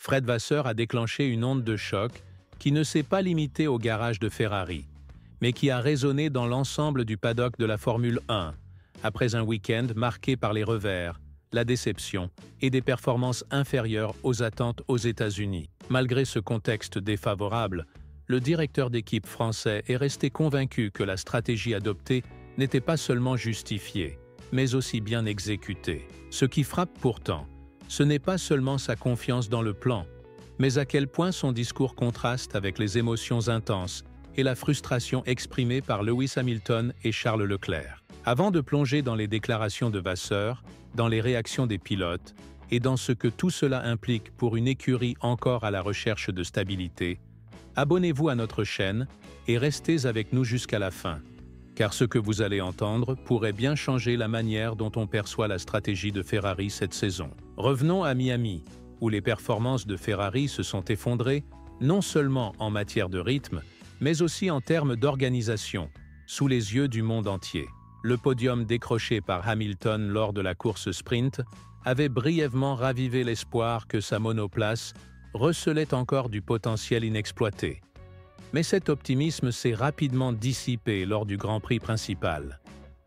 Fred Vasseur a déclenché une onde de choc qui ne s'est pas limitée au garage de Ferrari, mais qui a résonné dans l'ensemble du paddock de la Formule 1, après un week-end marqué par les revers, la déception et des performances inférieures aux attentes aux États-Unis. Malgré ce contexte défavorable, le directeur d'équipe français est resté convaincu que la stratégie adoptée n'était pas seulement justifiée, mais aussi bien exécutée. Ce qui frappe pourtant, ce n'est pas seulement sa confiance dans le plan, mais à quel point son discours contraste avec les émotions intenses et la frustration exprimée par Lewis Hamilton et Charles Leclerc. Avant de plonger dans les déclarations de Vasseur, dans les réactions des pilotes et dans ce que tout cela implique pour une écurie encore à la recherche de stabilité, abonnez-vous à notre chaîne et restez avec nous jusqu'à la fin, car ce que vous allez entendre pourrait bien changer la manière dont on perçoit la stratégie de Ferrari cette saison. Revenons à Miami, où les performances de Ferrari se sont effondrées, non seulement en matière de rythme, mais aussi en termes d'organisation, sous les yeux du monde entier. Le podium décroché par Hamilton lors de la course sprint avait brièvement ravivé l'espoir que sa monoplace recelait encore du potentiel inexploité. Mais cet optimisme s'est rapidement dissipé lors du Grand Prix principal.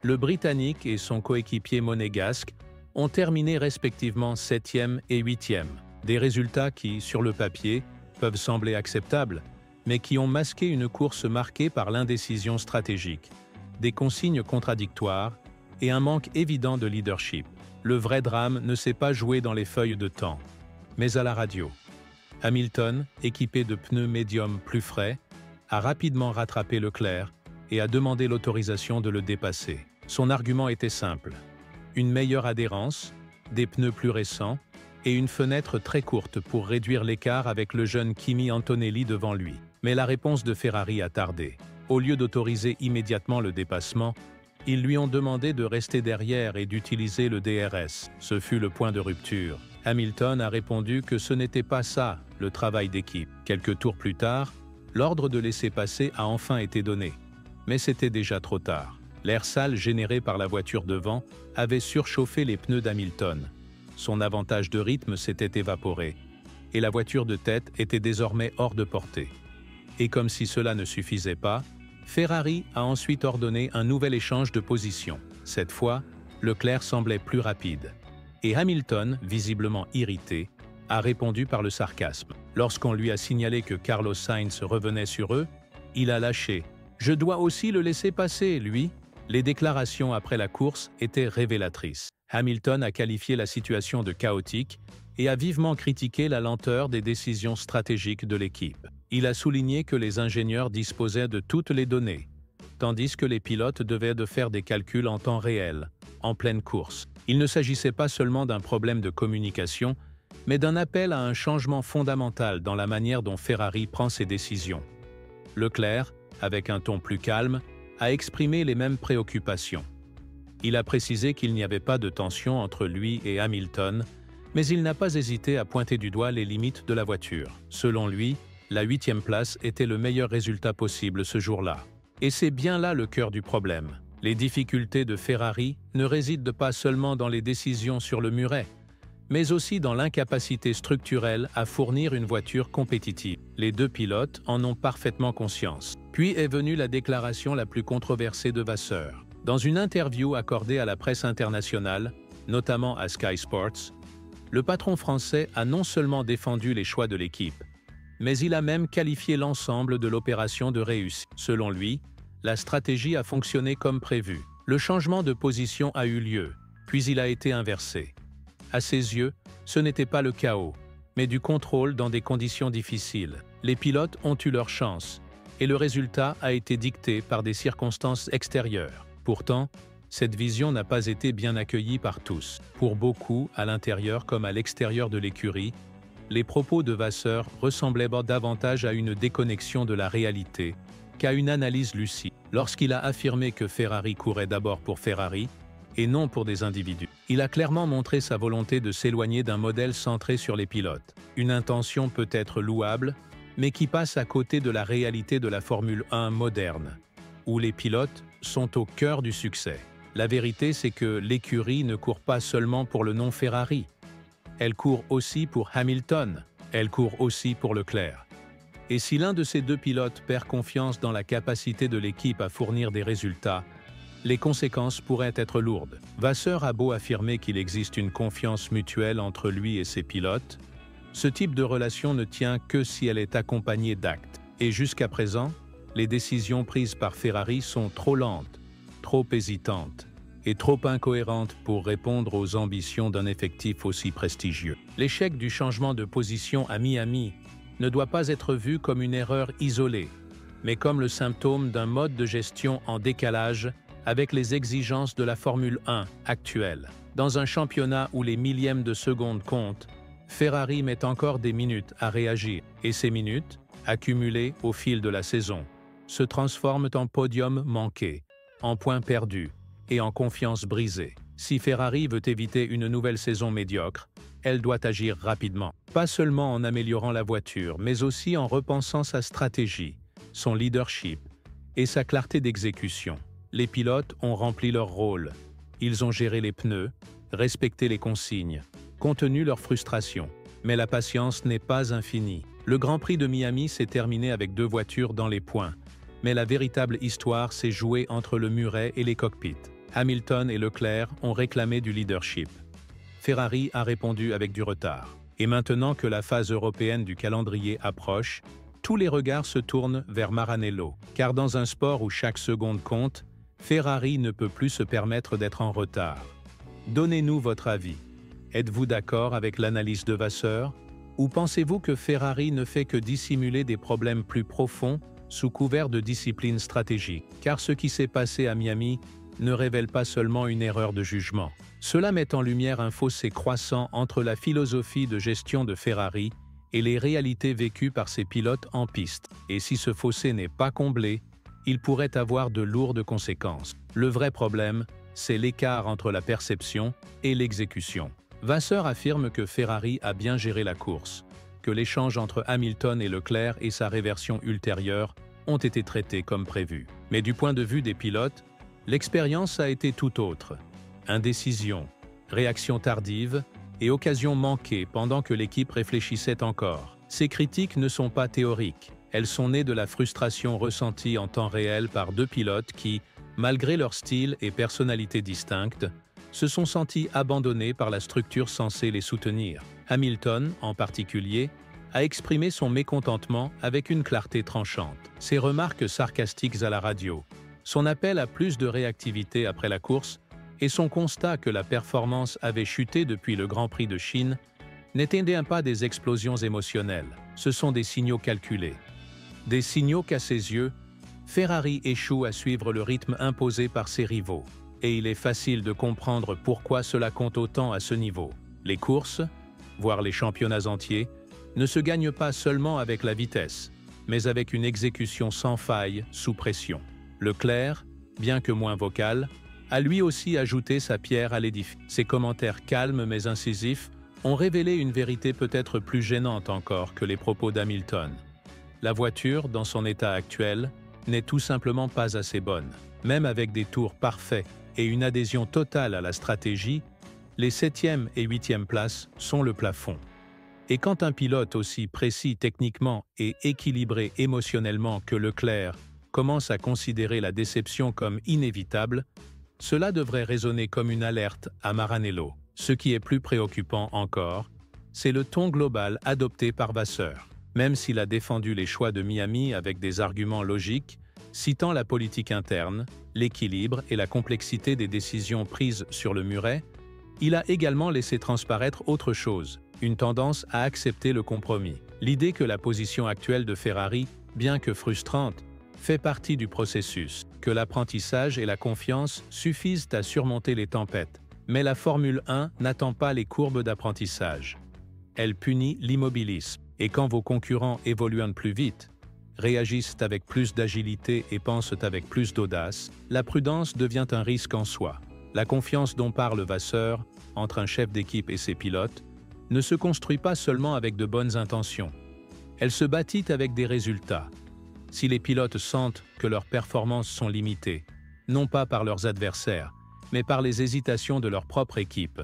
Le Britannique et son coéquipier monégasque ont terminé respectivement 7e et 8e, des résultats qui, sur le papier, peuvent sembler acceptables, mais qui ont masqué une course marquée par l'indécision stratégique, des consignes contradictoires et un manque évident de leadership. Le vrai drame ne s'est pas joué dans les feuilles de temps, mais à la radio. Hamilton, équipé de pneus médiums plus frais, a rapidement rattrapé Leclerc et a demandé l'autorisation de le dépasser. Son argument était simple: une meilleure adhérence, des pneus plus récents et une fenêtre très courte pour réduire l'écart avec le jeune Kimi Antonelli devant lui. Mais la réponse de Ferrari a tardé. Au lieu d'autoriser immédiatement le dépassement, ils lui ont demandé de rester derrière et d'utiliser le DRS. Ce fut le point de rupture. Hamilton a répondu que ce n'était pas ça, le travail d'équipe. Quelques tours plus tard, l'ordre de laisser passer a enfin été donné. Mais c'était déjà trop tard. L'air sale généré par la voiture devant avait surchauffé les pneus d'Hamilton. Son avantage de rythme s'était évaporé, et la voiture de tête était désormais hors de portée. Et comme si cela ne suffisait pas, Ferrari a ensuite ordonné un nouvel échange de position. Cette fois, Leclerc semblait plus rapide. Et Hamilton, visiblement irrité, a répondu par le sarcasme. Lorsqu'on lui a signalé que Carlos Sainz revenait sur eux, il a lâché « Je dois aussi le laisser passer, lui ». Les déclarations après la course étaient révélatrices. Hamilton a qualifié la situation de chaotique et a vivement critiqué la lenteur des décisions stratégiques de l'équipe. Il a souligné que les ingénieurs disposaient de toutes les données, tandis que les pilotes devaient de faire des calculs en temps réel, en pleine course. Il ne s'agissait pas seulement d'un problème de communication, mais d'un appel à un changement fondamental dans la manière dont Ferrari prend ses décisions. Leclerc, avec un ton plus calme, a exprimé les mêmes préoccupations. Il a précisé qu'il n'y avait pas de tension entre lui et Hamilton, mais il n'a pas hésité à pointer du doigt les limites de la voiture. Selon lui, la 8e place était le meilleur résultat possible ce jour-là. Et c'est bien là le cœur du problème. Les difficultés de Ferrari ne résident pas seulement dans les décisions sur le muret, mais aussi dans l'incapacité structurelle à fournir une voiture compétitive. Les deux pilotes en ont parfaitement conscience. Puis est venue la déclaration la plus controversée de Vasseur. Dans une interview accordée à la presse internationale, notamment à Sky Sports, le patron français a non seulement défendu les choix de l'équipe, mais il a même qualifié l'ensemble de l'opération de réussite. Selon lui, la stratégie a fonctionné comme prévu. Le changement de position a eu lieu, puis il a été inversé. À ses yeux, ce n'était pas le chaos, mais du contrôle dans des conditions difficiles. Les pilotes ont eu leur chance, et le résultat a été dicté par des circonstances extérieures. Pourtant, cette vision n'a pas été bien accueillie par tous. Pour beaucoup, à l'intérieur comme à l'extérieur de l'écurie, les propos de Vasseur ressemblaient davantage à une déconnexion de la réalité qu'à une analyse lucide. Lorsqu'il a affirmé que Ferrari courait d'abord pour Ferrari, et non pour des individus, il a clairement montré sa volonté de s'éloigner d'un modèle centré sur les pilotes. Une intention peut-être louable, mais qui passe à côté de la réalité de la Formule 1 moderne, où les pilotes sont au cœur du succès. La vérité, c'est que l'écurie ne court pas seulement pour le nom Ferrari. Elle court aussi pour Hamilton, Elle court aussi pour Leclerc. Et si l'un de ces deux pilotes perd confiance dans la capacité de l'équipe à fournir des résultats, les conséquences pourraient être lourdes. Vasseur a beau affirmer qu'il existe une confiance mutuelle entre lui et ses pilotes, ce type de relation ne tient que si elle est accompagnée d'actes. Et jusqu'à présent, les décisions prises par Ferrari sont trop lentes, trop hésitantes et trop incohérentes pour répondre aux ambitions d'un effectif aussi prestigieux. L'échec du changement de position à Miami ne doit pas être vu comme une erreur isolée, mais comme le symptôme d'un mode de gestion en décalage avec les exigences de la Formule 1 actuelle. Dans un championnat où les millièmes de seconde comptent, Ferrari met encore des minutes à réagir, et ces minutes, accumulées au fil de la saison, se transforment en podiums manqués, en points perdus et en confiance brisée. Si Ferrari veut éviter une nouvelle saison médiocre, elle doit agir rapidement. Pas seulement en améliorant la voiture, mais aussi en repensant sa stratégie, son leadership et sa clarté d'exécution. Les pilotes ont rempli leur rôle. Ils ont géré les pneus, respecté les consignes, contenu leur frustration. Mais la patience n'est pas infinie. Le Grand Prix de Miami s'est terminé avec 2 voitures dans les points, mais la véritable histoire s'est jouée entre le muret et les cockpits. Hamilton et Leclerc ont réclamé du leadership. Ferrari a répondu avec du retard. Et maintenant que la phase européenne du calendrier approche, tous les regards se tournent vers Maranello. Car dans un sport où chaque seconde compte, Ferrari ne peut plus se permettre d'être en retard. Donnez-nous votre avis. Êtes-vous d'accord avec l'analyse de Vasseur? Ou pensez-vous que Ferrari ne fait que dissimuler des problèmes plus profonds sous couvert de discipline stratégique? Car ce qui s'est passé à Miami ne révèle pas seulement une erreur de jugement. Cela met en lumière un fossé croissant entre la philosophie de gestion de Ferrari et les réalités vécues par ses pilotes en piste. Et si ce fossé n'est pas comblé, il pourrait avoir de lourdes conséquences. Le vrai problème, c'est l'écart entre la perception et l'exécution. Vasseur affirme que Ferrari a bien géré la course, que l'échange entre Hamilton et Leclerc et sa réversion ultérieure ont été traités comme prévu. Mais du point de vue des pilotes, l'expérience a été tout autre. Indécision, réaction tardive et occasion manquée pendant que l'équipe réfléchissait encore. Ces critiques ne sont pas théoriques. Elles sont nées de la frustration ressentie en temps réel par 2 pilotes qui, malgré leur style et personnalité distinctes, se sont sentis abandonnés par la structure censée les soutenir. Hamilton, en particulier, a exprimé son mécontentement avec une clarté tranchante. Ses remarques sarcastiques à la radio, son appel à plus de réactivité après la course et son constat que la performance avait chuté depuis le Grand Prix de Chine n'étaient pas des explosions émotionnelles, ce sont des signaux calculés. Des signaux qu'à ses yeux, Ferrari échoue à suivre le rythme imposé par ses rivaux. Et il est facile de comprendre pourquoi cela compte autant à ce niveau. Les courses, voire les championnats entiers, ne se gagnent pas seulement avec la vitesse, mais avec une exécution sans faille sous pression. Leclerc, bien que moins vocal, a lui aussi ajouté sa pierre à l'édifice. Ses commentaires calmes mais incisifs ont révélé une vérité peut-être plus gênante encore que les propos d'Hamilton. La voiture, dans son état actuel, n'est tout simplement pas assez bonne. Même avec des tours parfaits et une adhésion totale à la stratégie, les 7e et 8e places sont le plafond. Et quand un pilote aussi précis techniquement et équilibré émotionnellement que Leclerc commence à considérer la déception comme inévitable, cela devrait résonner comme une alerte à Maranello. Ce qui est plus préoccupant encore, c'est le ton global adopté par Vasseur. Même s'il a défendu les choix de Miami avec des arguments logiques, citant la politique interne, l'équilibre et la complexité des décisions prises sur le muret, il a également laissé transparaître autre chose, une tendance à accepter le compromis. L'idée que la position actuelle de Ferrari, bien que frustrante, fait partie du processus, que l'apprentissage et la confiance suffisent à surmonter les tempêtes. Mais la Formule 1 n'attend pas les courbes d'apprentissage. Elle punit l'immobilisme. Et quand vos concurrents évoluent plus vite, réagissent avec plus d'agilité et pensent avec plus d'audace, la prudence devient un risque en soi. La confiance dont parle Vasseur, entre un chef d'équipe et ses pilotes, ne se construit pas seulement avec de bonnes intentions. Elle se bâtit avec des résultats. Si les pilotes sentent que leurs performances sont limitées, non pas par leurs adversaires, mais par les hésitations de leur propre équipe,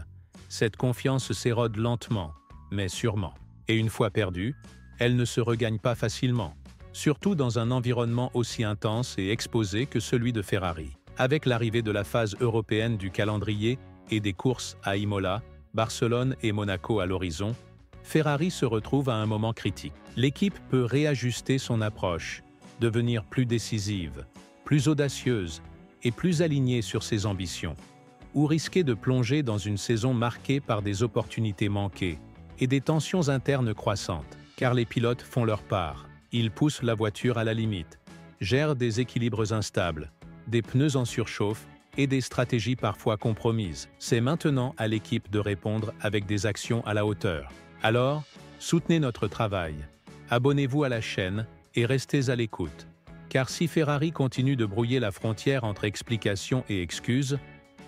cette confiance s'érode lentement, mais sûrement. Et une fois perdue, elle ne se regagne pas facilement, surtout dans un environnement aussi intense et exposé que celui de Ferrari. Avec l'arrivée de la phase européenne du calendrier et des courses à Imola, Barcelone et Monaco à l'horizon, Ferrari se retrouve à un moment critique. L'équipe peut réajuster son approche, devenir plus décisive, plus audacieuse et plus alignée sur ses ambitions, ou risquer de plonger dans une saison marquée par des opportunités manquées et des tensions internes croissantes, car les pilotes font leur part. Ils poussent la voiture à la limite, gèrent des équilibres instables, des pneus en surchauffe et des stratégies parfois compromises. C'est maintenant à l'équipe de répondre avec des actions à la hauteur. Alors, soutenez notre travail, abonnez-vous à la chaîne et restez à l'écoute. Car si Ferrari continue de brouiller la frontière entre explications et excuses,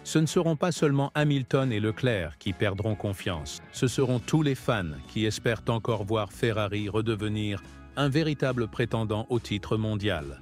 ce ne seront pas seulement Hamilton et Leclerc qui perdront confiance, ce seront tous les fans qui espèrent encore voir Ferrari redevenir un véritable prétendant au titre mondial.